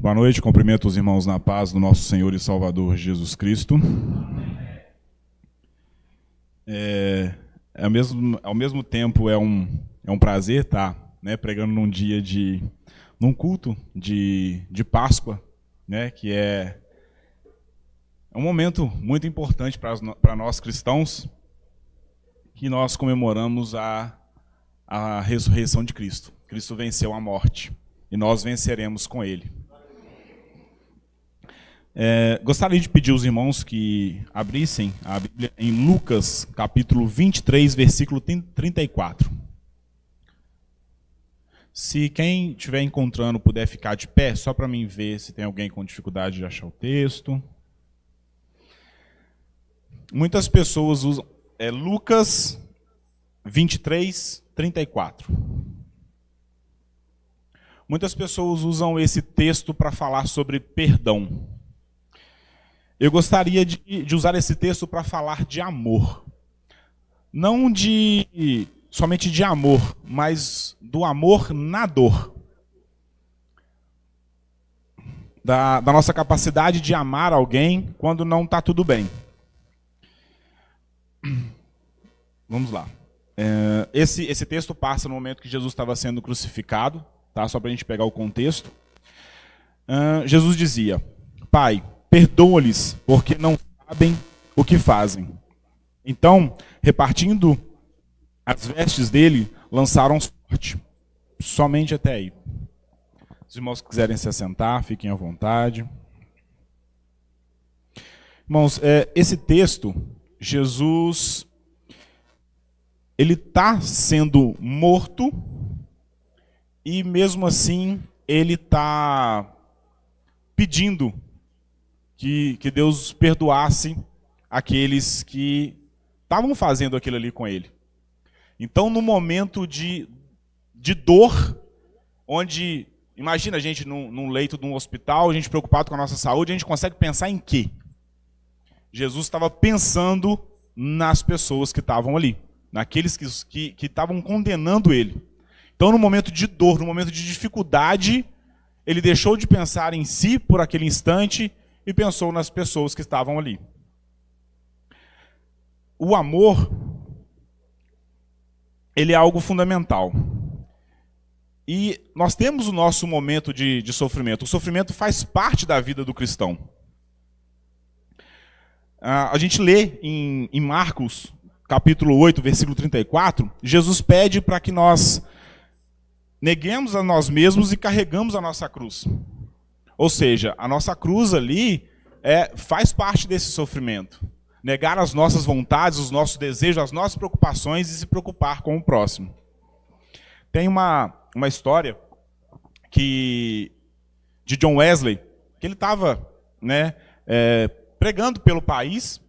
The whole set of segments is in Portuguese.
Boa noite, cumprimento os irmãos na paz do nosso Senhor e Salvador Jesus Cristo. Ao mesmo tempo é um prazer estar, pregando num culto de Páscoa, que é um momento muito importante para nós cristãos, que nós comemoramos a ressurreição de Cristo. Cristo venceu a morte e nós venceremos com Ele. Gostaria de pedir aos irmãos que abrissem a Bíblia em Lucas, capítulo 23, versículo 34. Se quem estiver encontrando puder ficar de pé, só para mim ver se tem alguém com dificuldade de achar o texto. Muitas pessoas usam Lucas 23, 34. Muitas pessoas usam esse texto para falar sobre perdão. Eu gostaria de usar esse texto para falar de amor. Não somente de amor, mas do amor na dor. Da nossa capacidade de amar alguém quando não está tudo bem. Vamos lá. Esse texto passa no momento que Jesus estava sendo crucificado, tá? Só para a gente pegar o contexto. Jesus dizia: Pai, perdoa-lhes, porque não sabem o que fazem. Então, repartindo as vestes dele, lançaram sorte. Somente até aí. Se os irmãos quiserem se assentar, fiquem à vontade. Irmãos, esse texto, Jesus, ele está sendo morto e mesmo assim ele está pedindo que Deus perdoasse aqueles que estavam fazendo aquilo ali com ele. Então, no momento de dor, onde, imagina a gente num leito de um hospital, a gente preocupado com a nossa saúde, a gente consegue pensar em quê? Jesus estava pensando nas pessoas que estavam ali, naqueles que estavam condenando ele. Então, no momento de dor, no momento de dificuldade, ele deixou de pensar em si por aquele instante e pensou nas pessoas que estavam ali. O amor, ele é algo fundamental. E nós temos o nosso momento de sofrimento. O sofrimento faz parte da vida do cristão. A gente lê em Marcos, capítulo 8, versículo 34, Jesus pede para que nós neguemos a nós mesmos e carregamos a nossa cruz. Ou seja, a nossa cruz ali faz parte desse sofrimento. Negar as nossas vontades, os nossos desejos, as nossas preocupações e se preocupar com o próximo. Tem uma história de John Wesley, que ele estava pregando pelo país,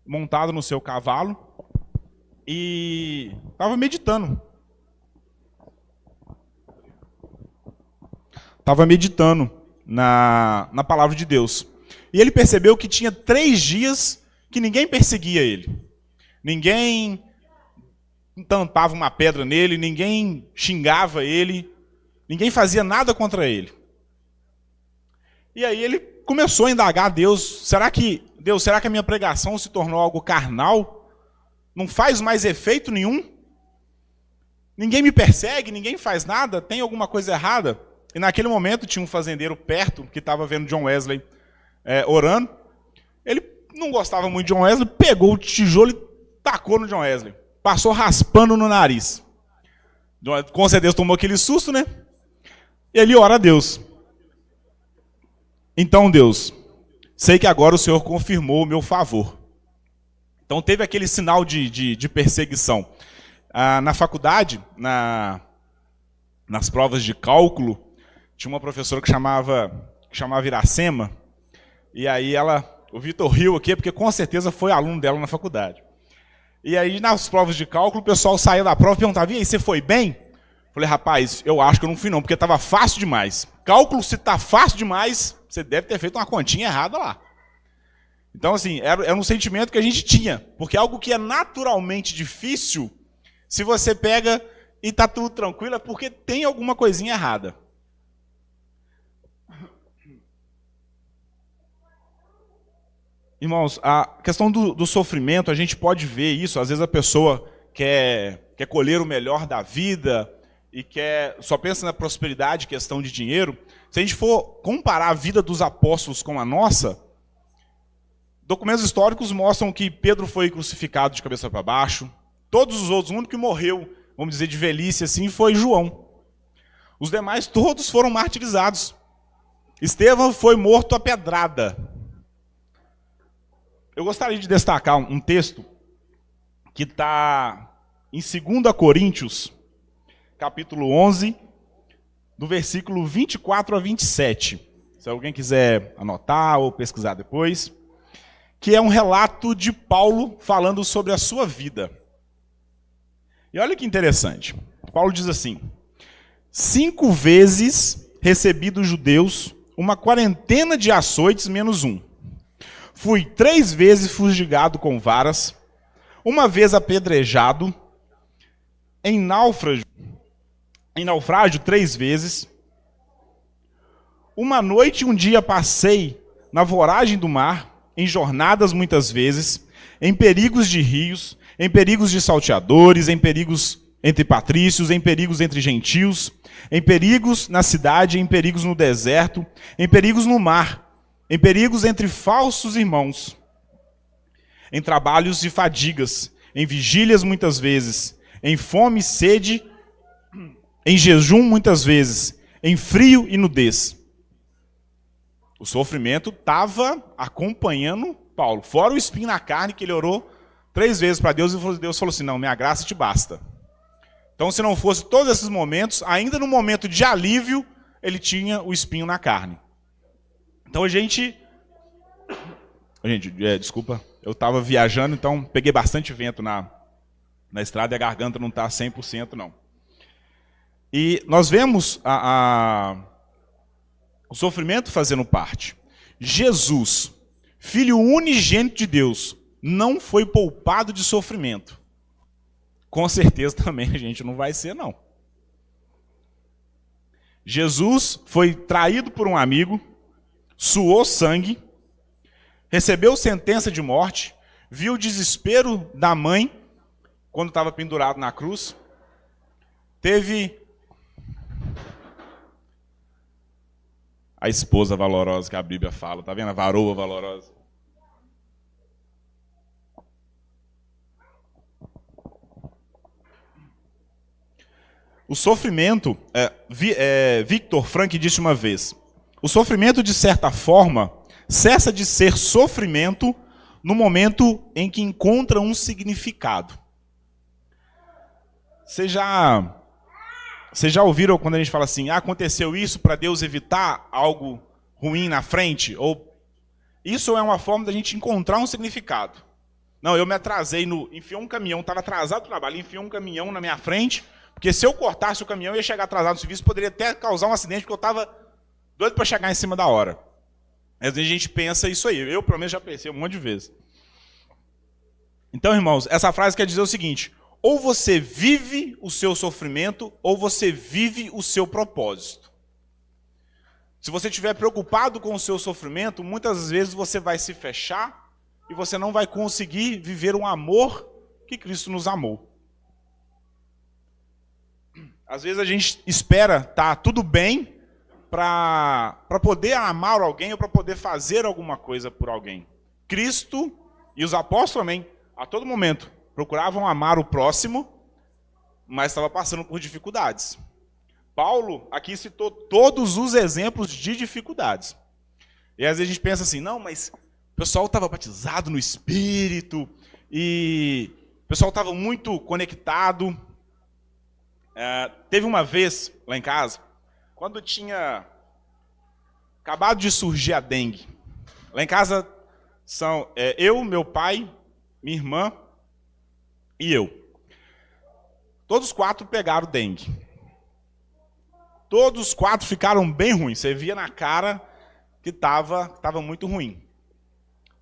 montado no seu cavalo, e estava meditando. Estava meditando na palavra de Deus. E ele percebeu que tinha 3 dias que ninguém perseguia ele. Ninguém tampava uma pedra nele, ninguém xingava ele, ninguém fazia nada contra ele. E aí ele começou a indagar a Deus: será que a minha pregação se tornou algo carnal? Não faz mais efeito nenhum? Ninguém me persegue, ninguém faz nada, tem alguma coisa errada? E naquele momento tinha um fazendeiro perto que estava vendo John Wesley orando. Ele não gostava muito de John Wesley, pegou o tijolo e tacou no John Wesley. Passou raspando no nariz. Com certeza tomou aquele susto, né? E ele ora a Deus. Então, Deus, sei que agora o Senhor confirmou o meu favor. Então teve aquele sinal de perseguição. Na faculdade, nas provas de cálculo, tinha uma professora que chamava Iracema, e aí o Vitor riu aqui, porque com certeza foi aluno dela na faculdade. E aí nas provas de cálculo, o pessoal saía da prova e perguntava: e aí, você foi bem? Falei: rapaz, eu acho que eu não fui não, porque estava fácil demais. Cálculo, se está fácil demais, você deve ter feito uma continha errada lá. Então, assim, era um sentimento que a gente tinha, porque algo que é naturalmente difícil, se você pega e está tudo tranquilo, é porque tem alguma coisinha errada. Irmãos, a questão do sofrimento, a gente pode ver isso. Às vezes a pessoa quer colher o melhor da vida e só pensa na prosperidade, questão de dinheiro. Se a gente for comparar a vida dos apóstolos com a nossa, documentos históricos mostram que Pedro foi crucificado de cabeça para baixo. Todos os outros, o único que morreu, vamos dizer, de velhice assim, foi João. Os demais todos foram martirizados. Estevão foi morto a pedrada. Eu gostaria de destacar um texto que está em 2 Coríntios, capítulo 11, do versículo 24 a 27. Se alguém quiser anotar ou pesquisar depois. Que é um relato de Paulo falando sobre a sua vida. E olha que interessante. Paulo diz assim: 5 vezes recebi dos judeus uma quarentena de açoites menos um. Fui 3 vezes fustigado com varas, 1 vez apedrejado, em naufrágio 3 vezes. Uma noite e um dia passei na voragem do mar, em jornadas muitas vezes, em perigos de rios, em perigos de salteadores, em perigos entre patrícios, em perigos entre gentios, em perigos na cidade, em perigos no deserto, em perigos no mar, em perigos entre falsos irmãos, em trabalhos e fadigas, em vigílias muitas vezes, em fome e sede, em jejum muitas vezes, em frio e nudez. O sofrimento estava acompanhando Paulo, fora o espinho na carne que ele orou 3 vezes para Deus, e Deus falou assim: não, minha graça te basta. Então, se não fosse todos esses momentos, ainda no momento de alívio, ele tinha o espinho na carne. Então desculpa, eu estava viajando, então peguei bastante vento na estrada e a garganta não está 100% não. E nós vemos o sofrimento fazendo parte. Jesus, Filho unigênito de Deus, não foi poupado de sofrimento. Com certeza também a gente não vai ser, não. Jesus foi traído por um amigo, suou sangue, recebeu sentença de morte, viu o desespero da mãe quando estava pendurado na cruz, teve a esposa valorosa que a Bíblia fala, tá vendo? A varoa valorosa. O sofrimento, Viktor Frankl disse uma vez, o sofrimento, de certa forma, cessa de ser sofrimento no momento em que encontra um significado. Vocês já ouviram quando a gente fala assim, aconteceu isso para Deus evitar algo ruim na frente? Ou isso é uma forma da gente encontrar um significado. Não, eu me atrasei, enfiou um caminhão, estava atrasado no trabalho, enfiou um caminhão na minha frente, porque se eu cortasse o caminhão, eu ia chegar atrasado no serviço, poderia até causar um acidente, porque eu estava doido para chegar em cima da hora. Às vezes a gente pensa isso aí, eu pelo menos já pensei um monte de vezes. Então, irmãos, essa frase quer dizer o seguinte: ou você vive o seu sofrimento, ou você vive o seu propósito. Se você estiver preocupado com o seu sofrimento, muitas vezes você vai se fechar e você não vai conseguir viver um amor que Cristo nos amou. Às vezes a gente espera estar tudo bem para poder amar alguém ou para poder fazer alguma coisa por alguém. Cristo e os apóstolos também, a todo momento, procuravam amar o próximo, mas estava passando por dificuldades. Paulo aqui citou todos os exemplos de dificuldades. E às vezes a gente pensa assim, não, mas o pessoal estava batizado no Espírito, e o pessoal estava muito conectado. Teve uma vez, lá em casa, quando tinha acabado de surgir a dengue. Lá em casa são eu, meu pai, minha irmã e eu. Todos 4 pegaram dengue. Todos os 4 ficaram bem ruins. Você via na cara que estava muito ruim.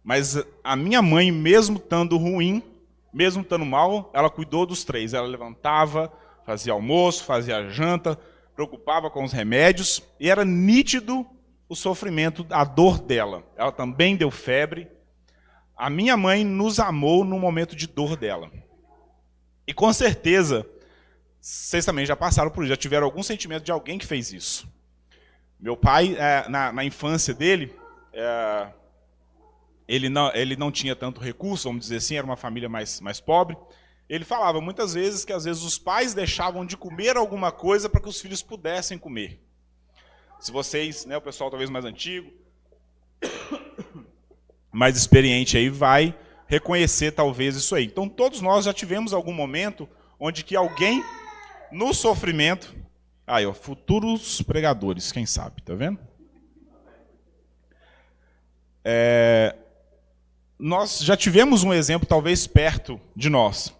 Mas a minha mãe, mesmo estando ruim, mesmo estando mal, ela cuidou dos 3. Ela levantava, fazia almoço, fazia janta, preocupava com os remédios, e era nítido o sofrimento, a dor dela. Ela também deu febre. A minha mãe nos amou no momento de dor dela. E com certeza, vocês também já passaram por isso, já tiveram algum sentimento de alguém que fez isso. Meu pai, na infância dele, ele não tinha tanto recurso, vamos dizer assim, era uma família mais pobre. Ele falava muitas vezes que às vezes os pais deixavam de comer alguma coisa para que os filhos pudessem comer. Se vocês, o pessoal talvez mais antigo, mais experiente aí, vai reconhecer talvez isso aí. Então todos nós já tivemos algum momento onde que alguém no sofrimento, futuros pregadores, quem sabe, tá vendo? Nós já tivemos um exemplo talvez perto de nós.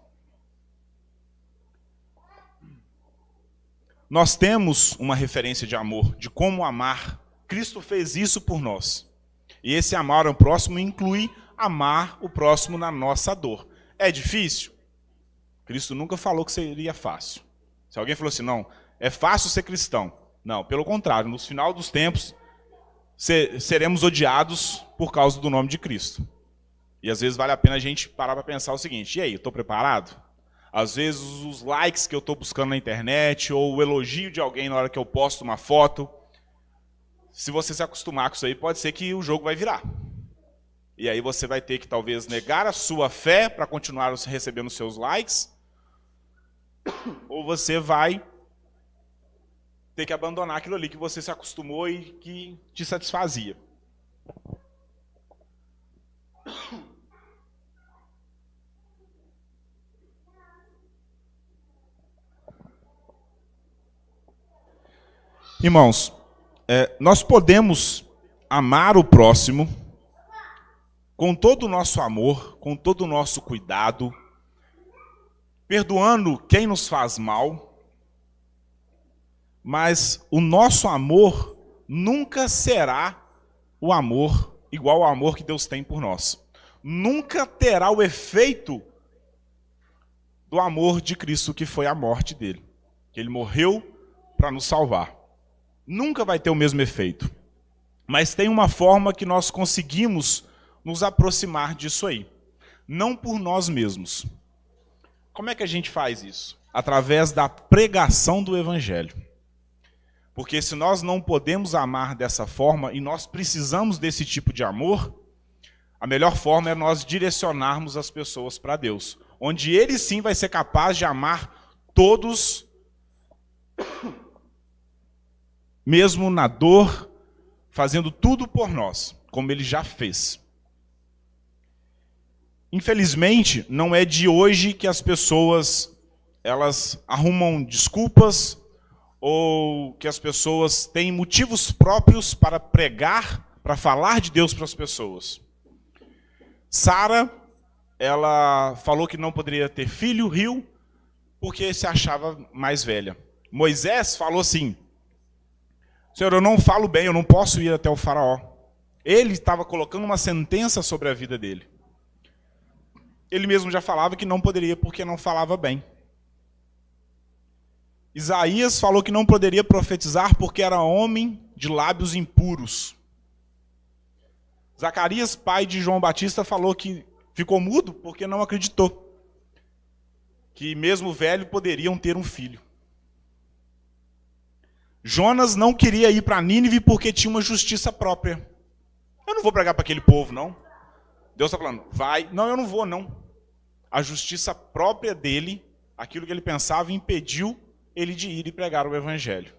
Nós temos uma referência de amor, de como amar. Cristo fez isso por nós. E esse amar o próximo inclui amar o próximo na nossa dor. É difícil? Cristo nunca falou que seria fácil. Se alguém falou assim, não, é fácil ser cristão. Não, pelo contrário, no final dos tempos, seremos odiados por causa do nome de Cristo. E às vezes vale a pena a gente parar para pensar o seguinte, e aí, eu estou preparado? Às vezes os likes que eu estou buscando na internet, ou o elogio de alguém na hora que eu posto uma foto, se você se acostumar com isso aí, pode ser que o jogo vai virar. E aí você vai ter que talvez negar a sua fé para continuar recebendo seus likes, ou você vai ter que abandonar aquilo ali que você se acostumou e que te satisfazia. Irmãos, nós podemos amar o próximo com todo o nosso amor, com todo o nosso cuidado, perdoando quem nos faz mal, mas o nosso amor nunca será o amor igual ao amor que Deus tem por nós. Nunca terá o efeito do amor de Cristo, que foi a morte dele, que ele morreu para nos salvar. Nunca vai ter o mesmo efeito. Mas tem uma forma que nós conseguimos nos aproximar disso aí. Não por nós mesmos. Como é que a gente faz isso? Através da pregação do Evangelho. Porque se nós não podemos amar dessa forma, e nós precisamos desse tipo de amor, a melhor forma é nós direcionarmos as pessoas para Deus. Onde Ele sim vai ser capaz de amar todos, mesmo na dor, fazendo tudo por nós, como Ele já fez. Infelizmente, não é de hoje que as pessoas elas arrumam desculpas ou que as pessoas têm motivos próprios para pregar, para falar de Deus para as pessoas. Sara, ela falou que não poderia ter filho, riu, porque se achava mais velha. Moisés falou assim, Senhor, eu não falo bem, eu não posso ir até o faraó. Ele estava colocando uma sentença sobre a vida dele. Ele mesmo já falava que não poderia porque não falava bem. Isaías falou que não poderia profetizar porque era homem de lábios impuros. Zacarias, pai de João Batista, falou que ficou mudo porque não acreditou que mesmo velho poderiam ter um filho. Jonas não queria ir para Nínive porque tinha uma justiça própria. Eu não vou pregar para aquele povo, não. Deus está falando, vai. Não, eu não vou, não. A justiça própria dele, aquilo que ele pensava, impediu ele de ir e pregar o Evangelho.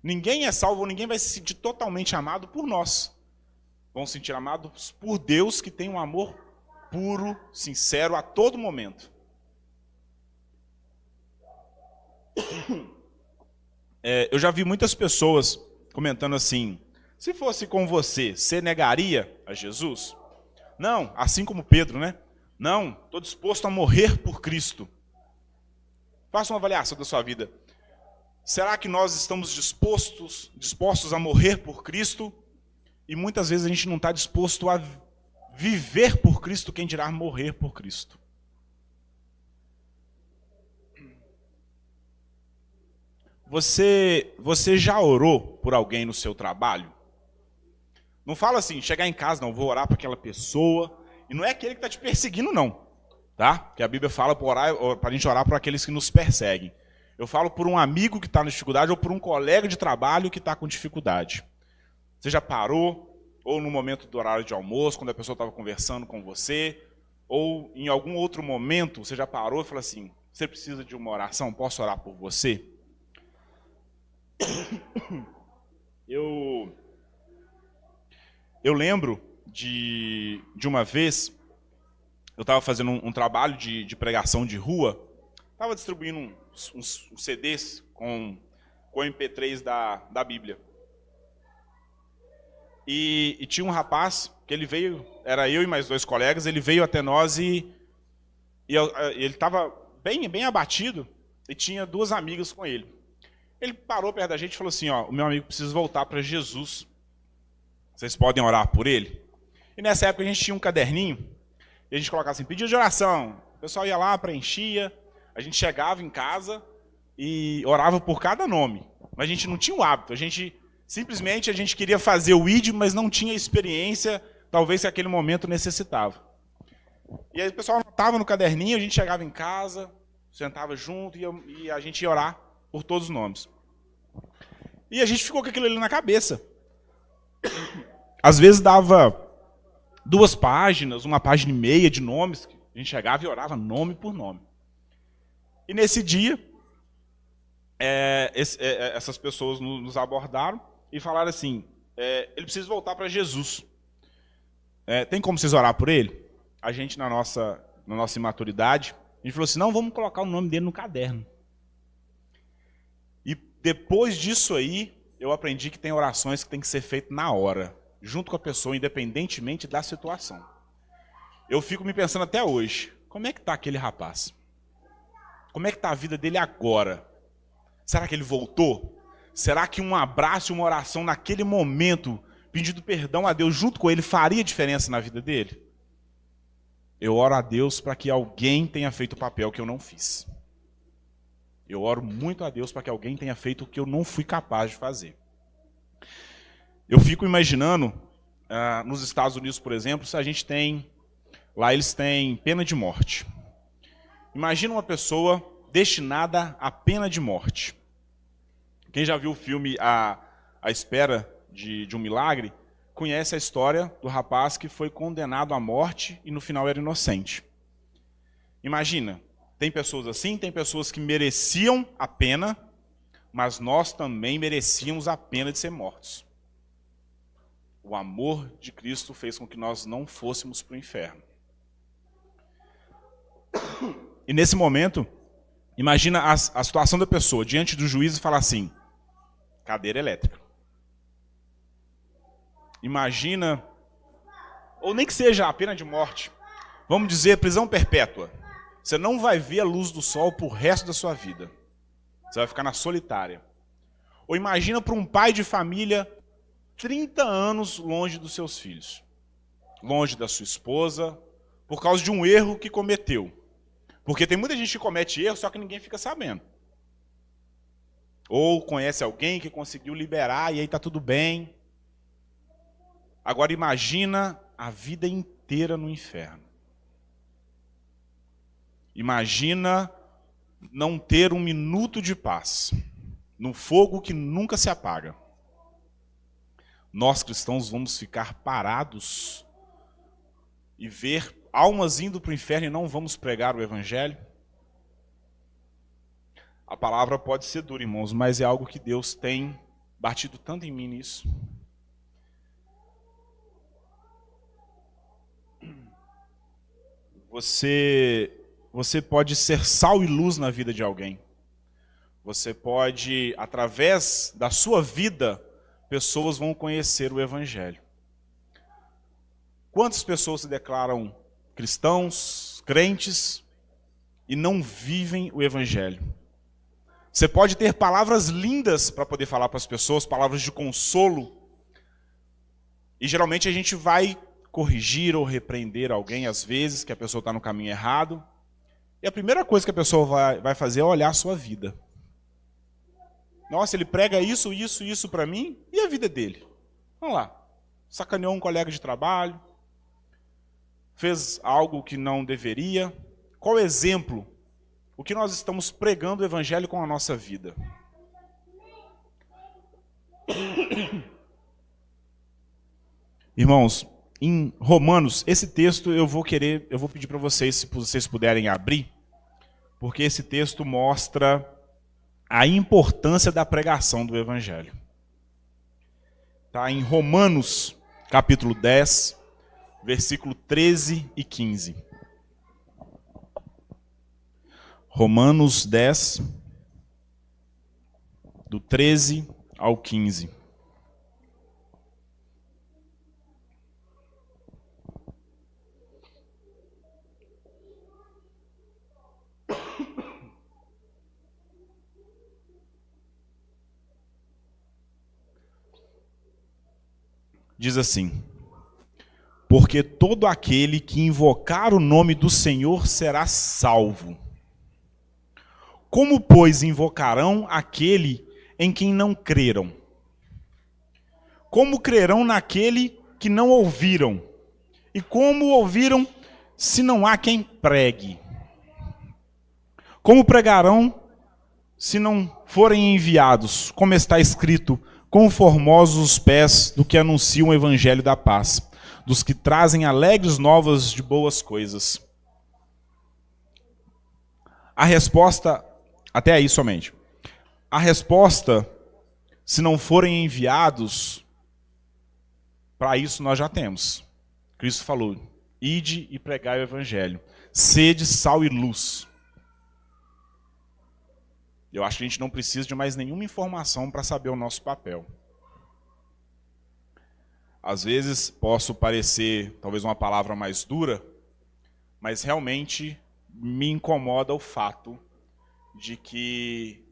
Ninguém é salvo, ninguém vai se sentir totalmente amado por nós. Vão se sentir amados por Deus, que tem um amor puro, sincero, a todo momento. Eu já vi muitas pessoas comentando assim, se fosse com você negaria a Jesus? Não, assim como Pedro, né? Não, estou disposto a morrer por Cristo. Faça uma avaliação da sua vida. Será que nós estamos dispostos a morrer por Cristo? E muitas vezes a gente não está disposto a viver por Cristo, quem dirá morrer por Cristo. Você já orou por alguém no seu trabalho? Não fala assim, chegar em casa, não, vou orar para aquela pessoa E não é aquele que está te perseguindo, não. Tá? Que a Bíblia fala para a gente orar por aqueles que nos perseguem. Eu falo por um amigo que está na dificuldade ou por um colega de trabalho que está com dificuldade. Você já parou, ou no momento do horário de almoço, quando a pessoa estava conversando com você, ou em algum outro momento, você já parou e falou assim, você precisa de uma oração? Posso orar por você? Eu lembro de uma vez, eu estava fazendo um trabalho de pregação de rua, estava distribuindo uns CDs com MP3 da Bíblia. E tinha um rapaz, que ele veio, era eu e mais 2 colegas, ele veio até nós e ele estava bem abatido e tinha 2 amigas com ele. Ele parou perto da gente e falou assim, ó, o meu amigo precisa voltar para Jesus. Vocês podem orar por ele? E nessa época a gente tinha um caderninho, e a gente colocava assim, pedido de oração. O pessoal ia lá, preenchia, a gente chegava em casa e orava por cada nome. Mas a gente não tinha o hábito, simplesmente a gente queria fazer o ID, mas não tinha experiência, talvez que aquele momento necessitava. E aí o pessoal anotava no caderninho, a gente chegava em casa, sentava junto e a gente ia orar por todos os nomes. E a gente ficou com aquilo ali na cabeça. Às vezes dava 2 páginas, 1 página e meia de nomes, a gente chegava e orava nome por nome. E nesse dia, essas pessoas nos abordaram e falaram assim, ele precisa voltar para Jesus. Tem como vocês orar por ele? A gente, na nossa imaturidade, a gente falou assim, não, vamos colocar o nome dele no caderno. E depois disso aí, eu aprendi que tem orações que tem que ser feitas na hora, junto com a pessoa, independentemente da situação. Eu fico me pensando até hoje, como é que está aquele rapaz? Como é que está a vida dele agora? Será que ele voltou? Será que um abraço e uma oração naquele momento, pedindo perdão a Deus junto com ele, faria diferença na vida dele? Eu oro a Deus para que alguém tenha feito o papel que eu não fiz. Eu oro muito a Deus para que alguém tenha feito o que eu não fui capaz de fazer. Eu fico imaginando, nos Estados Unidos, por exemplo, se a gente tem, lá eles têm pena de morte. Imagina uma pessoa destinada à pena de morte. Quem já viu o filme A Espera de um Milagre, conhece a história do rapaz que foi condenado à morte e no final era inocente. Imagina, tem pessoas assim, tem pessoas que mereciam a pena, mas nós também merecíamos a pena de ser mortos. O amor de Cristo fez com que nós não fôssemos para o inferno. E nesse momento, imagina a situação da pessoa diante do juiz e falar assim, cadeira elétrica. Imagina, ou nem que seja a pena de morte, vamos dizer prisão perpétua. Você não vai ver a luz do sol por resto da sua vida. Você vai ficar na solitária. Ou imagina para um pai de família 30 anos longe dos seus filhos. Longe da sua esposa, por causa de um erro que cometeu. Porque tem muita gente que comete erro, só que ninguém fica sabendo. Ou conhece alguém que conseguiu liberar e aí está tudo bem. Agora imagina a vida inteira no inferno. Imagina não ter um minuto de paz, no fogo que nunca se apaga. Nós cristãos vamos ficar parados e ver almas indo para o inferno e não vamos pregar o evangelho? A palavra pode ser dura, irmãos, mas é algo que Deus tem batido tanto em mim nisso. Você pode ser sal e luz na vida de alguém. Você pode, através da sua vida, pessoas vão conhecer o evangelho. Quantas pessoas se declaram cristãos, crentes, e não vivem o evangelho? Você pode ter palavras lindas para poder falar para as pessoas, palavras de consolo, e geralmente a gente vai corrigir ou repreender alguém, às vezes, que a pessoa está no caminho errado, e a primeira coisa que a pessoa vai fazer é olhar a sua vida. Nossa, ele prega isso para mim, e a vida dele? Vamos lá, sacaneou um colega de trabalho, fez algo que não deveria? Qual exemplo? O que nós estamos pregando o evangelho com a nossa vida? Irmãos, em Romanos, esse texto eu vou pedir para vocês, se vocês puderem abrir, porque esse texto mostra a importância da pregação do evangelho. Está em Romanos, capítulo 10, versículo 13 e 15. Romanos 10, do 13 ao 15. Diz assim: porque todo aquele que invocar o nome do Senhor será salvo. Como, pois, invocarão aquele em quem não creram? Como crerão naquele que não ouviram? E como ouviram se não há quem pregue? Como pregarão se não forem enviados? Como está escrito: quão formosos os pés do que anunciam o evangelho da paz, dos que trazem alegres novas de boas coisas. A resposta, até aí somente. A resposta, se não forem enviados, para isso nós já temos. Cristo falou: ide e pregai o evangelho. Sede sal e luz. Eu acho que a gente não precisa de mais nenhuma informação para saber o nosso papel. Às vezes posso parecer talvez uma palavra mais dura, mas realmente me incomoda o fato de que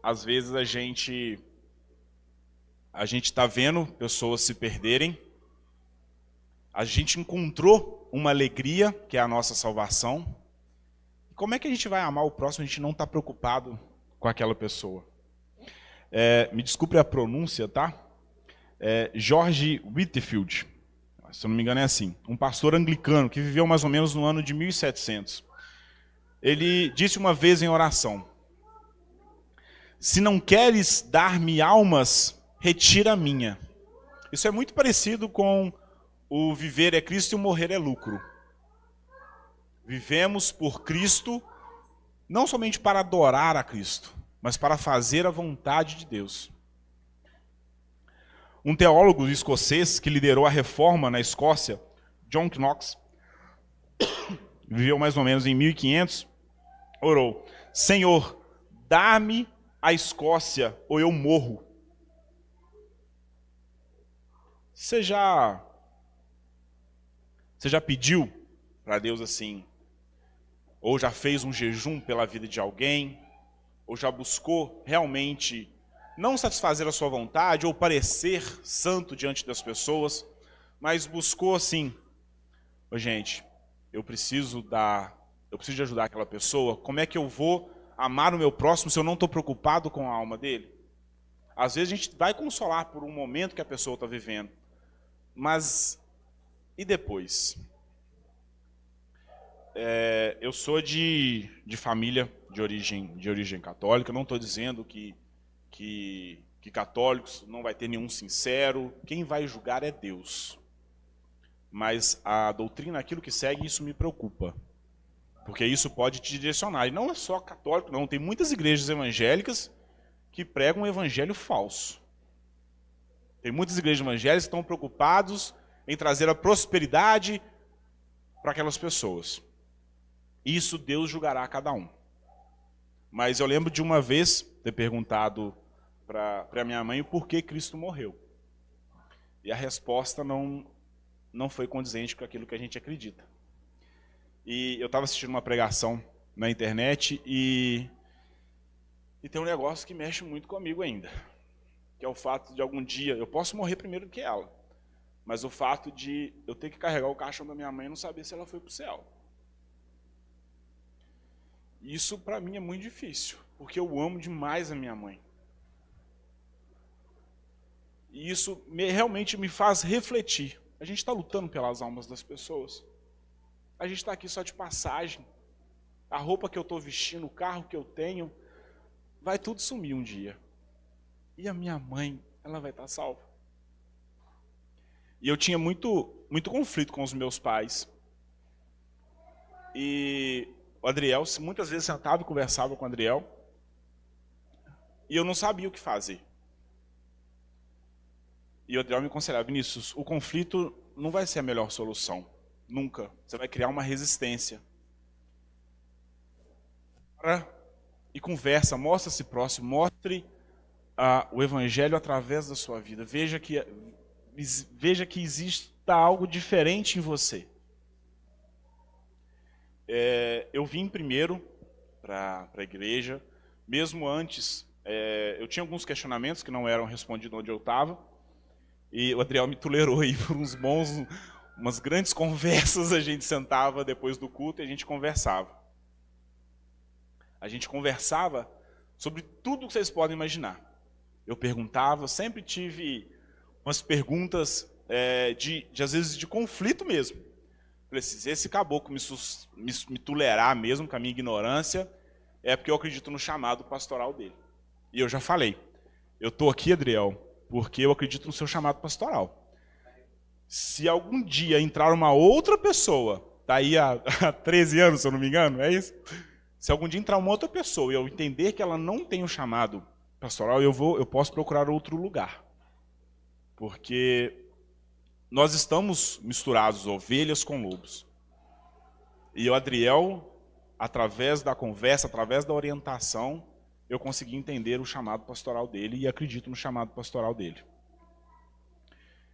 às vezes a gente está vendo pessoas se perderem, a gente encontrou uma alegria que é a nossa salvação. Como é que a gente vai amar o próximo se a gente não está preocupado com aquela pessoa? Me desculpe a pronúncia, tá? George Whitefield, se eu não me engano é assim, um pastor anglicano que viveu mais ou menos no ano de 1700. Ele disse uma vez em oração: se não queres dar-me almas, retira a minha. Isso é muito parecido com o viver é Cristo e o morrer é lucro. Vivemos por Cristo, não somente para adorar a Cristo, mas para fazer a vontade de Deus. Um teólogo escocês que liderou a reforma na Escócia, John Knox, viveu mais ou menos em 1500, orou: Senhor, dá-me a Escócia ou eu morro. Você já pediu para Deus assim, ou já fez um jejum pela vida de alguém, ou já buscou realmente não satisfazer a sua vontade ou parecer santo diante das pessoas, mas buscou assim: gente, eu preciso de ajudar aquela pessoa, como é que eu vou amar o meu próximo se eu não estou preocupado com a alma dele? Às vezes a gente vai consolar por um momento que a pessoa está vivendo, mas e depois? Eu sou de família de origem católica, não estou dizendo que católicos não vai ter nenhum sincero, quem vai julgar é Deus. Mas a doutrina, aquilo que segue, isso me preocupa. Porque isso pode te direcionar. E não é só católico, não. Tem muitas igrejas evangélicas que pregam um evangelho falso. Tem muitas igrejas evangélicas que estão preocupados em trazer a prosperidade para aquelas pessoas. Isso Deus julgará a cada um. Mas eu lembro de uma vez ter perguntado para minha mãe o porquê Cristo morreu. E a resposta não foi condizente com aquilo que a gente acredita. E eu estava assistindo uma pregação na internet e tem um negócio que mexe muito comigo ainda, que é o fato de algum dia, eu posso morrer primeiro do que ela, mas o fato de eu ter que carregar o caixão da minha mãe e não saber se ela foi para o céu. Isso para mim é muito difícil, porque eu amo demais a minha mãe. E isso realmente me faz refletir A gente está lutando pelas almas das pessoas. A gente está aqui só de passagem. A roupa que eu estou vestindo, o carro que eu tenho, vai tudo sumir um dia. E a minha mãe, ela vai estar salva. E eu tinha muito conflito com os meus pais. E o Adriel, muitas vezes sentava e conversava com o Adriel, e eu não sabia o que fazer. E o Adriel me aconselhava: Vinícius, o conflito não vai ser a melhor solução. Nunca. Você vai criar uma resistência. E conversa, mostre-se próximo, mostre o evangelho através da sua vida. Veja que exista algo diferente em você. Eu vim primeiro para a igreja, mesmo antes, eu tinha alguns questionamentos que não eram respondidos onde eu estava, e o Adriel me tolerou aí por umas grandes conversas. A gente sentava depois do culto e a gente conversava. A gente conversava sobre tudo que vocês podem imaginar. Eu perguntava, sempre tive umas perguntas às vezes de conflito mesmo. Falei assim: se esse caboclo me tolerar mesmo com a minha ignorância, é porque eu acredito no chamado pastoral dele. E eu já falei: eu estou aqui, Adriel, porque eu acredito no seu chamado pastoral. Se algum dia entrar uma outra pessoa, está aí há 13 anos, se eu não me engano, é isso? Se algum dia entrar uma outra pessoa e eu entender que ela não tem o chamado pastoral, eu posso procurar outro lugar. Porque nós estamos misturados, ovelhas com lobos. E o Adriel, através da conversa, através da orientação, eu consegui entender o chamado pastoral dele e acredito no chamado pastoral dele.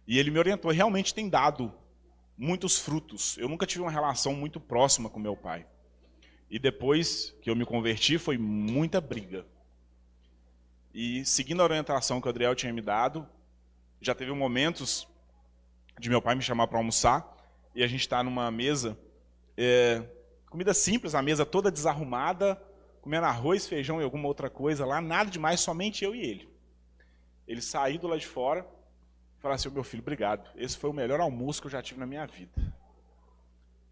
E ele me orientou, e realmente tem dado muitos frutos. Eu nunca tive uma relação muito próxima com meu pai. E depois que eu me converti, foi muita briga. E seguindo a orientação que o Adriel tinha me dado, já teve momentos de meu pai me chamar para almoçar, e a gente está numa mesa, comida simples, a mesa toda desarrumada, comendo arroz, feijão e alguma outra coisa lá, nada demais, somente eu e ele. Ele saiu do lado de fora e falou assim: meu filho, obrigado, esse foi o melhor almoço que eu já tive na minha vida.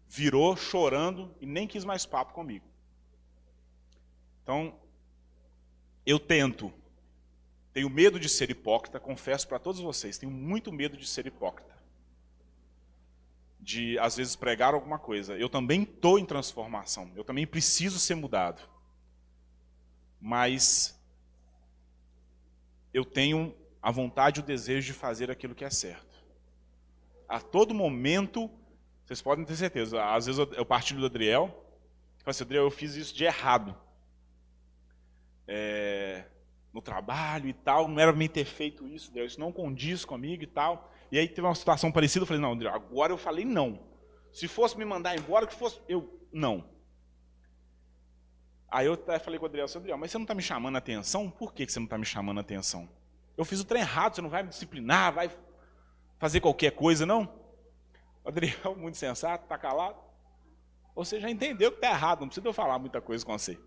Virou chorando e nem quis mais papo comigo. Então, eu tenho medo de ser hipócrita, confesso para todos vocês, tenho muito medo de ser hipócrita. De, às vezes, pregar alguma coisa. Eu também estou em transformação, eu também preciso ser mudado. Mas eu tenho a vontade e o desejo de fazer aquilo que é certo. A todo momento, vocês podem ter certeza, às vezes eu partilho do Adriel, falo assim: Adriel, eu fiz isso de errado. No trabalho e tal, não era pra mim ter feito isso, Deus, isso não condiz comigo e tal. E aí teve uma situação parecida, eu falei: não, Adriel, agora eu falei não. Se fosse me mandar embora, que fosse não. Aí eu até falei com o Adriel: Adriel, mas você não está me chamando a atenção? Por que você não está me chamando a atenção? Eu fiz o trem errado, você não vai me disciplinar, vai fazer qualquer coisa, não? O Adriel, muito sensato, está calado. Você já entendeu que está errado, não precisa eu falar muita coisa com você.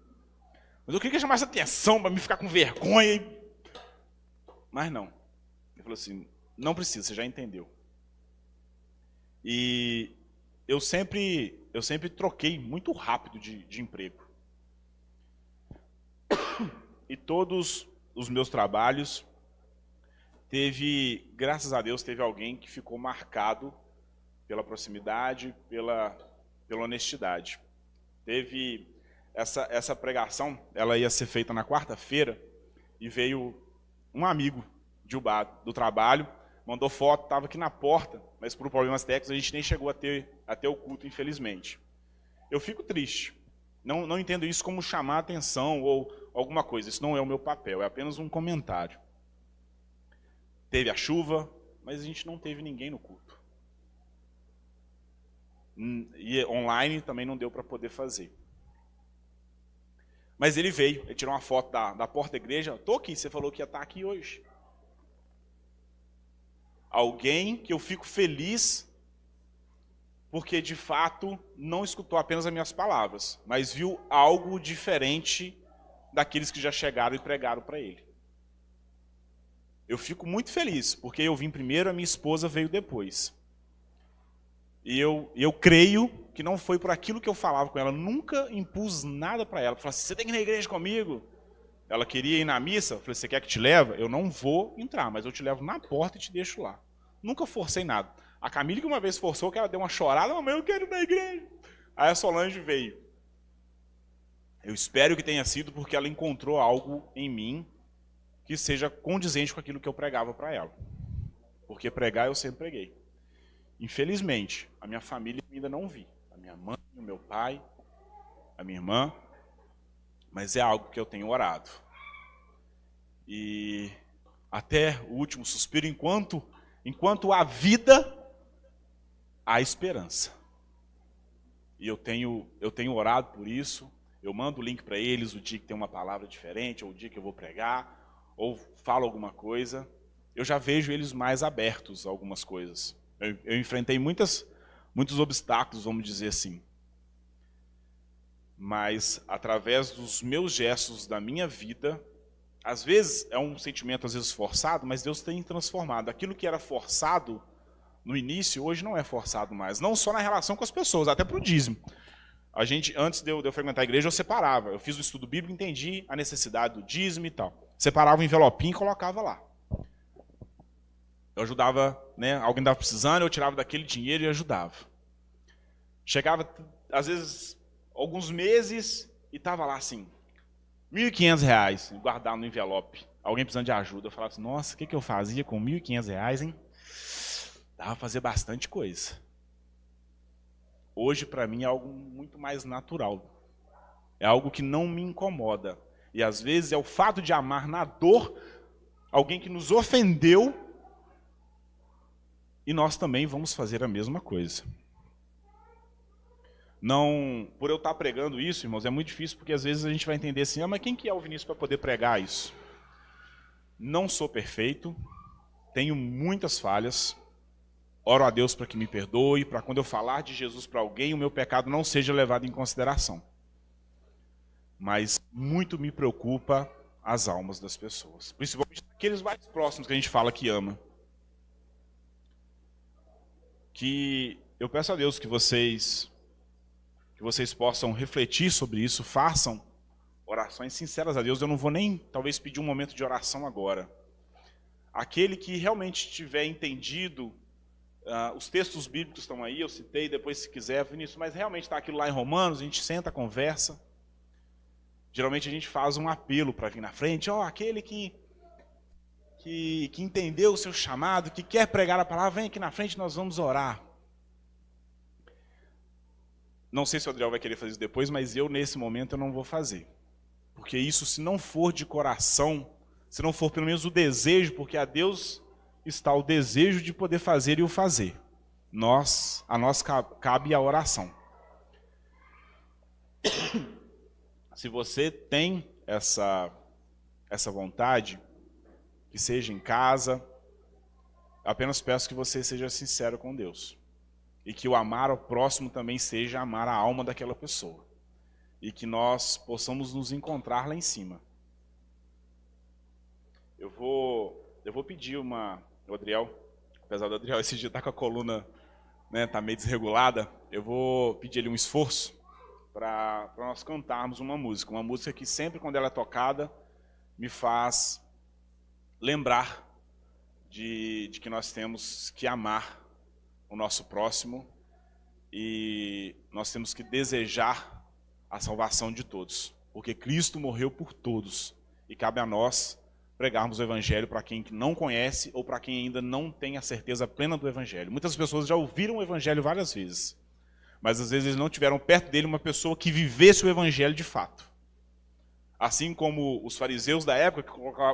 Mas eu queria chamar essa atenção para me ficar com vergonha. Mas não. Ele falou assim: não precisa, você já entendeu. E eu sempre troquei muito rápido de emprego. E todos os meus trabalhos, graças a Deus, teve alguém que ficou marcado pela proximidade, pela honestidade. Teve essa pregação, ela ia ser feita na quarta-feira, e veio um amigo do trabalho, mandou foto, estava aqui na porta, mas por problemas técnicos a gente nem chegou a ter o culto, infelizmente. Eu fico triste. Não entendo isso como chamar a atenção ou alguma coisa. Isso não é o meu papel, é apenas um comentário. Teve a chuva, mas a gente não teve ninguém no culto. E online também não deu para poder fazer. Mas ele veio, ele tirou uma foto da porta da igreja. Estou aqui, você falou que ia estar aqui hoje. Alguém que eu fico feliz porque, de fato, não escutou apenas as minhas palavras, mas viu algo diferente daqueles que já chegaram e pregaram para ele. Eu fico muito feliz, porque eu vim primeiro, a minha esposa veio depois. E eu creio que não foi por aquilo que eu falava com ela. Nunca impus nada para ela. Falei assim, você tem que ir na igreja comigo. Ela queria ir na missa. Eu falei, você quer que te leve? Eu não vou entrar, mas eu te levo na porta e te deixo lá. Nunca forcei nada. A Camille que uma vez forçou, que ela deu uma chorada. Mamãe, eu quero ir na igreja. Aí a Solange veio. Eu espero que tenha sido porque ela encontrou algo em mim que seja condizente com aquilo que eu pregava para ela. Porque pregar eu sempre preguei. Infelizmente, a minha família ainda não vi. A minha mãe, o meu pai, a minha irmã. Mas é algo que eu tenho orado. E até o último suspiro, enquanto há vida, há esperança. E eu tenho orado por isso. Eu mando o link para eles o dia que tem uma palavra diferente, ou o dia que eu vou pregar, ou falo alguma coisa. Eu já vejo eles mais abertos a algumas coisas. Eu enfrentei muitos obstáculos, vamos dizer assim. Mas, através dos meus gestos da minha vida, às vezes é um sentimento às vezes forçado, mas Deus tem transformado. Aquilo que era forçado no início, hoje não é forçado mais. Não só na relação com as pessoas, até para o dízimo. A gente, antes de eu frequentar a igreja, eu separava. Eu fiz o estudo bíblico, entendi a necessidade do dízimo e tal. Separava o envelopinho e colocava lá. Eu ajudava, né? Alguém estava precisando, eu tirava daquele dinheiro e ajudava. Chegava, às vezes, alguns meses e estava lá assim, R$1.500 guardado no envelope. Alguém precisando de ajuda. Eu falava assim, nossa, o que eu fazia com R$1.500, hein? Dava para fazer bastante coisa. Hoje, para mim, é algo muito mais natural. É algo que não me incomoda. E, às vezes, é o fato de amar na dor alguém que nos ofendeu e nós também vamos fazer a mesma coisa. Não, por eu estar pregando isso, irmãos, é muito difícil, porque às vezes a gente vai entender assim, mas quem que é o Vinícius para poder pregar isso? Não sou perfeito, tenho muitas falhas, oro a Deus para que me perdoe, para quando eu falar de Jesus para alguém, o meu pecado não seja levado em consideração. Mas muito me preocupa as almas das pessoas, principalmente aqueles mais próximos que a gente fala que ama. Que eu peço a Deus que vocês possam refletir sobre isso, façam orações sinceras a Deus. Eu não vou nem, talvez, pedir um momento de oração agora. Aquele que realmente tiver entendido, os textos bíblicos estão aí, eu citei, depois se quiser, Vinícius, mas realmente está aquilo lá em Romanos, a gente senta, conversa. Geralmente a gente faz um apelo para vir na frente, aquele que entendeu o seu chamado, que quer pregar a palavra, vem aqui na frente, nós vamos orar. Não sei se o Adriel vai querer fazer isso depois, mas eu, nesse momento, eu não vou fazer. Porque isso, se não for de coração, se não for pelo menos o desejo, porque a Deus está o desejo de poder fazer e o fazer. A nós cabe a oração. Se você tem essa vontade, que seja em casa, apenas peço que você seja sincero com Deus. E que o amar ao próximo também seja amar a alma daquela pessoa. E que nós possamos nos encontrar lá em cima. Eu vou pedir o Adriel, apesar do Adriel esse dia estar com a coluna, né, tá meio desregulada, eu vou pedir ele um esforço para nós cantarmos uma música que sempre quando ela é tocada me faz lembrar de que nós temos que amar o nosso próximo e nós temos que desejar a salvação de todos, porque Cristo morreu por todos e cabe a nós pregarmos o Evangelho para quem não conhece ou para quem ainda não tem a certeza plena do Evangelho. Muitas pessoas já ouviram o Evangelho várias vezes, mas às vezes eles não tiveram perto dele uma pessoa que vivesse o Evangelho de fato. Assim como os fariseus da época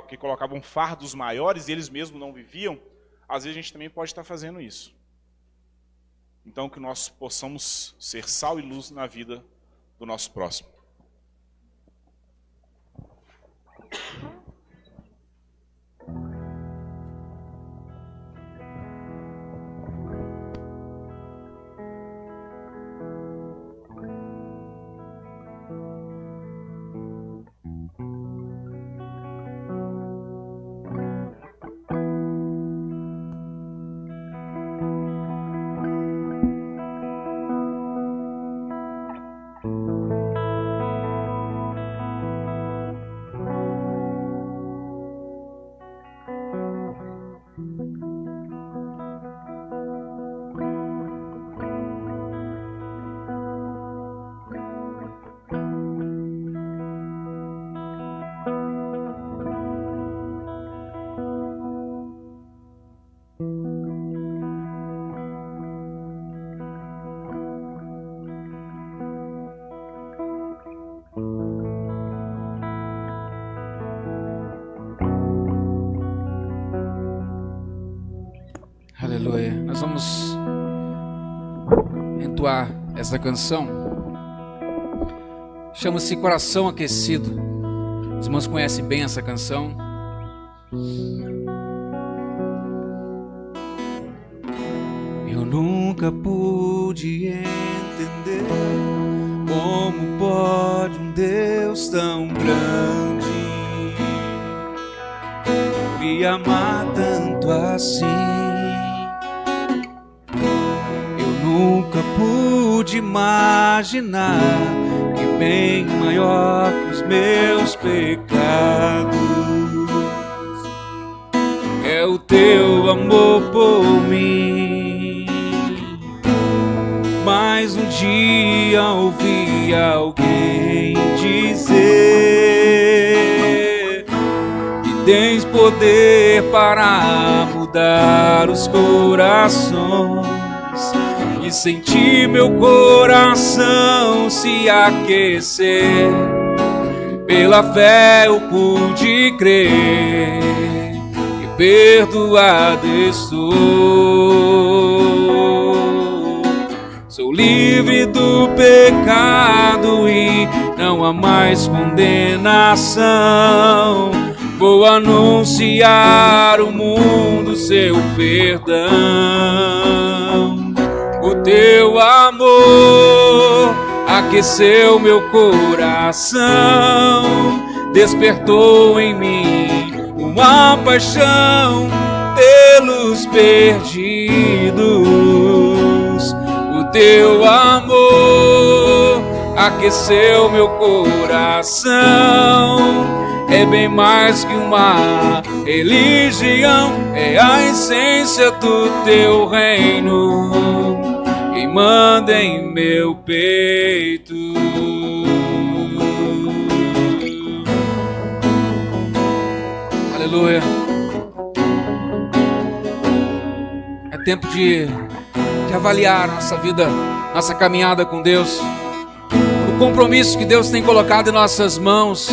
que colocavam fardos maiores e eles mesmos não viviam, às vezes a gente também pode estar fazendo isso. Então que nós possamos ser sal e luz na vida do nosso próximo. Aleluia. Nós vamos entoar essa canção. Chama-se Coração Aquecido. Os irmãos conhecem bem essa canção. Eu nunca pude entender como pode um Deus tão grande me amar tanto assim. Eu nunca pude imaginar que bem maior que os meus pecados é o teu amor por mim. Mas um dia ouvi alguém dizer que tens poder para mudar os corações, e senti meu coração se aquecer. Pela fé eu pude crer e perdoado estou. Sou livre do pecado e não há mais condenação. Vou anunciar ao mundo seu perdão. O teu amor aqueceu meu coração, despertou em mim uma paixão pelos perdidos. O teu amor aqueceu meu coração, é bem mais que uma religião, é a essência do teu reino queimando em meu peito. Aleluia. É tempo de avaliar nossa vida, nossa caminhada com Deus, o compromisso que Deus tem colocado em nossas mãos.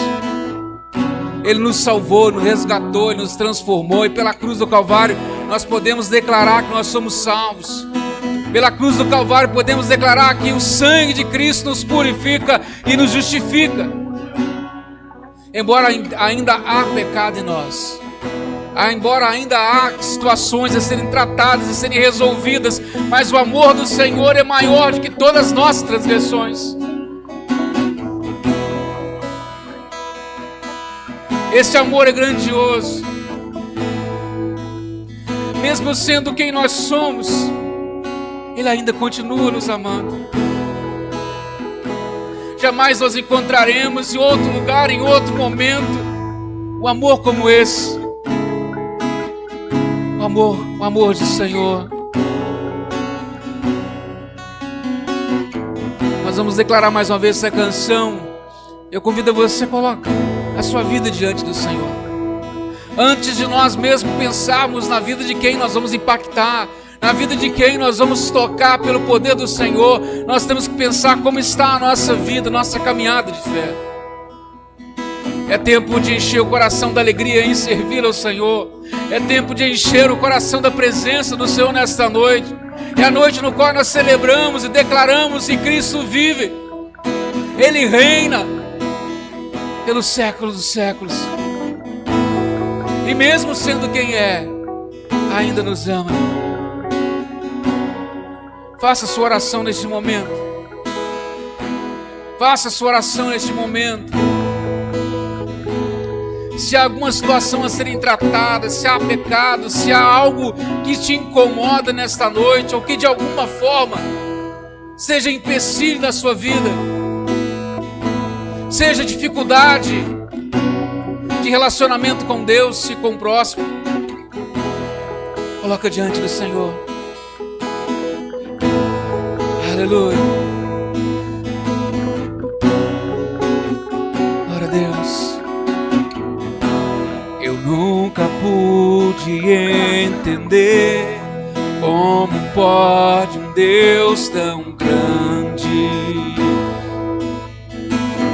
Ele nos salvou, nos resgatou, Ele nos transformou, e pela cruz do Calvário nós podemos declarar que nós somos salvos. Pela cruz do Calvário podemos declarar que o sangue de Cristo nos purifica e nos justifica. Embora ainda há pecado em nós, embora ainda há situações a serem tratadas e serem resolvidas, mas o amor do Senhor é maior do que todas as nossas transgressões. Esse amor é grandioso. Mesmo sendo quem nós somos, Ele ainda continua nos amando. Jamais nós encontraremos em outro lugar, em outro momento, um amor como esse. O amor do Senhor. Nós vamos declarar mais uma vez essa canção. Eu convido você a colocar a sua vida diante do Senhor. Antes de nós mesmos pensarmos na vida de quem nós vamos impactar, na vida de quem nós vamos tocar pelo poder do Senhor, nós temos que pensar como está a nossa vida, nossa caminhada de fé. É tempo de encher o coração da alegria em servir ao Senhor. É tempo de encher o coração da presença do Senhor nesta noite. É a noite no qual nós celebramos e declaramos que Cristo vive. Ele reina pelos séculos dos séculos. E mesmo sendo quem é, ainda nos ama. Faça sua oração neste momento. Faça sua oração neste momento. Se há alguma situação a serem tratada, se há pecado, se há algo que te incomoda nesta noite, ou que de alguma forma seja empecilho da sua vida, seja dificuldade de relacionamento com Deus e com o próximo, coloca diante do Senhor. Aleluia. Glória a Deus. Eu nunca pude entender como pode um Deus tão grande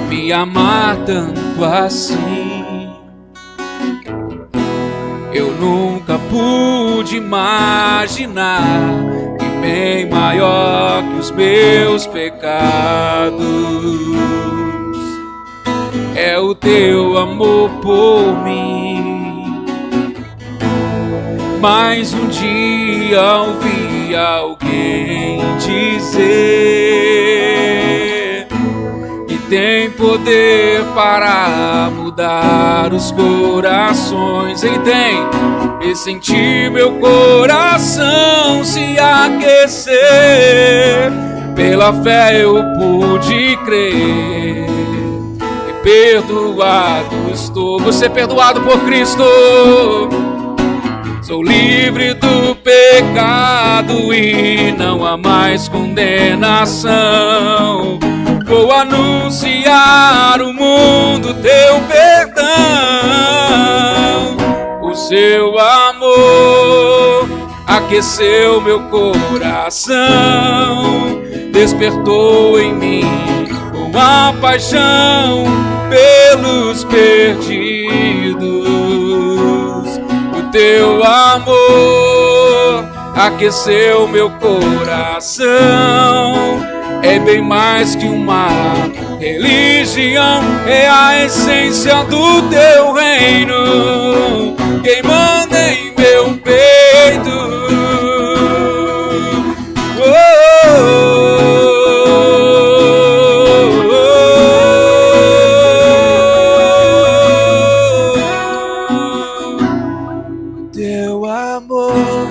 me amar tanto assim. Eu nunca pude imaginar que bem maior que os meus pecados é o teu amor por mim. Mas um dia ouvi alguém dizer que tem poder para mudar os corações. Ele tem, e senti meu coração se aquecer. Pela fé eu pude crer e perdoado estou. Você é perdoado por Cristo. Sou livre do pecado e não há mais condenação. Vou anunciar o mundo teu perdão. O seu amor aqueceu meu coração, despertou em mim uma paixão pelos perdidos. O teu amor aqueceu meu coração. É bem mais que uma religião, é a essência do teu reino, quem manda em meu peito. O teu amor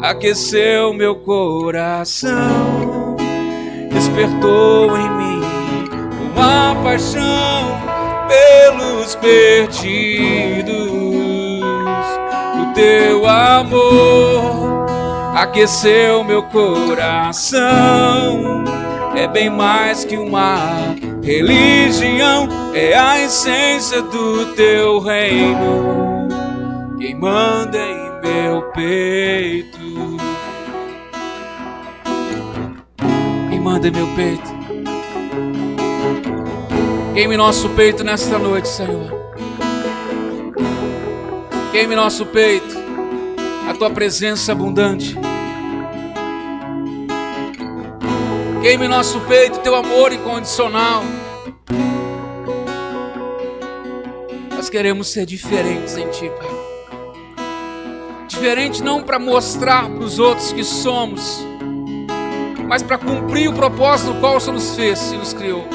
aqueceu meu coração, despertou em mim uma paixão pelos perdidos. O teu amor aqueceu meu coração. É bem mais que uma religião, é a essência do teu reino, quem manda em meu peito. Manda em meu peito. Queime nosso peito nesta noite, Senhor. Queime nosso peito a tua presença abundante. Queime nosso peito teu amor incondicional. Nós queremos ser diferentes em ti, Pai. Diferente não para mostrar para os outros que somos, mas para cumprir o propósito do qual o Senhor nos fez e nos criou.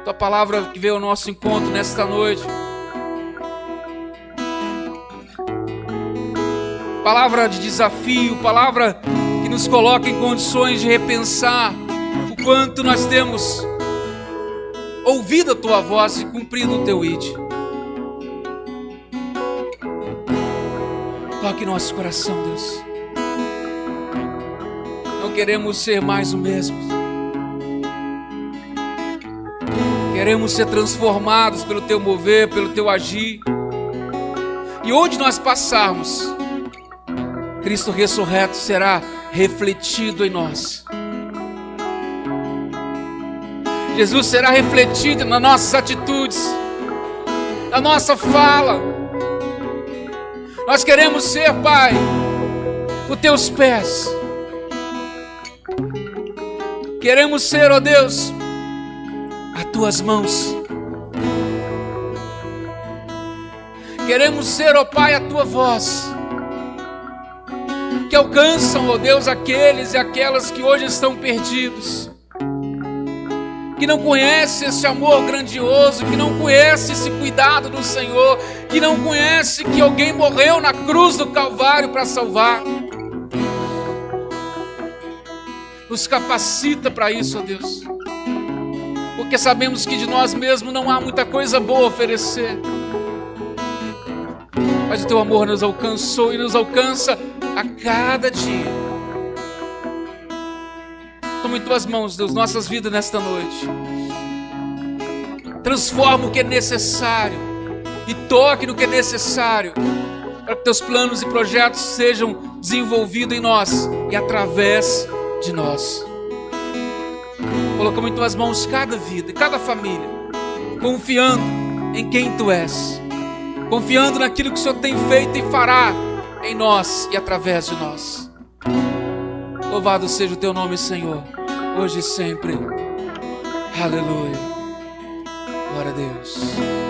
Tua palavra que veio ao nosso encontro nesta noite, palavra de desafio, palavra que nos coloca em condições de repensar o quanto nós temos ouvido a tua voz e cumprido o teu id. Toque nosso coração, Deus. Não queremos ser mais o mesmo. Queremos ser transformados pelo teu mover, pelo teu agir. E onde nós passarmos, Cristo ressurreto será refletido em nós. Jesus será refletido nas nossas atitudes, na nossa fala. Nós queremos ser, Pai, os teus pés. Queremos ser, ó Deus, as tuas mãos. Queremos ser, ó Pai, a tua voz, que alcançam, ó Deus, aqueles e aquelas que hoje estão perdidos, que não conhecem esse amor grandioso, que não conhecem esse cuidado do Senhor, que não conhecem que alguém morreu na cruz do Calvário para salvar. Nos capacita para isso, ó Deus, porque sabemos que de nós mesmos não há muita coisa boa a oferecer, mas o teu amor nos alcançou e nos alcança a cada dia. Toma em tuas mãos, Deus, nossas vidas nesta noite. Transforma o que é necessário e toque no que é necessário para que teus planos e projetos sejam desenvolvidos em nós e através de nós. Colocamos em tuas mãos cada vida, cada família, confiando em quem Tu és, confiando naquilo que o Senhor tem feito e fará em nós e através de nós. Louvado seja o Teu nome, Senhor, hoje e sempre. Aleluia. Glória a Deus.